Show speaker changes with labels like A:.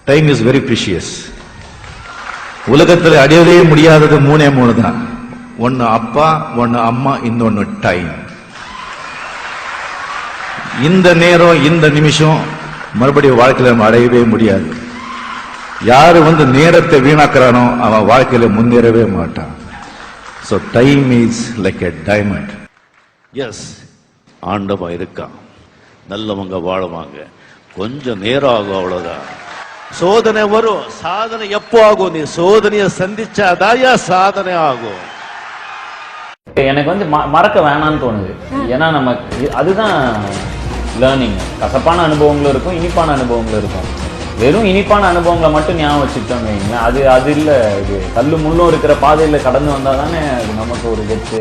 A: Time is very precious. உலகத்தில் அடையவே முடியாதது மூணே தான். ஒன்னு அப்பா, ஒன்னு அம்மா, இன்னொன்னு டைம். இந்த நேரம், இந்த நிமிஷம் மறுபடியும் வாழ்க்கையில நம்ம அடையவே முடியாது. யாரு நேரத்தை வீணாக்குறானோ அவன் வாழ்க்கையில முன்னேறவே மாட்டான். So time is like a diamond.
B: Yes, ஆண்டவன் இருக்கான், நல்லவங்க வாழுவாங்க, கொஞ்சம் நேரம் ஆகும், அவ்வளவுதான். சோதனை வரும், சாதனை எப்போ ஆகும்? நீ சோதனையை சந்திச்சாதாயா சாதனை ஆகும்.
C: எனக்கு மறக்க வேணான்னு தோணுது. ஏன்னா நம்ம அதுதான் லேர்னிங். கசப்பான அனுபவங்களும் இருக்கும், இனிப்பான அனுபவங்களும் இருக்கும். வெறும் இனிப்பான அனுபவங்களை மட்டும் ஞாபகம் வச்சுக்கிட்டோம் வைங்களேன், அது இல்லை. இது கல்லு முள்ளும் இருக்கிற பாதையில் கடந்து வந்தால் தானே அது நமக்கு ஒரு கெத்து.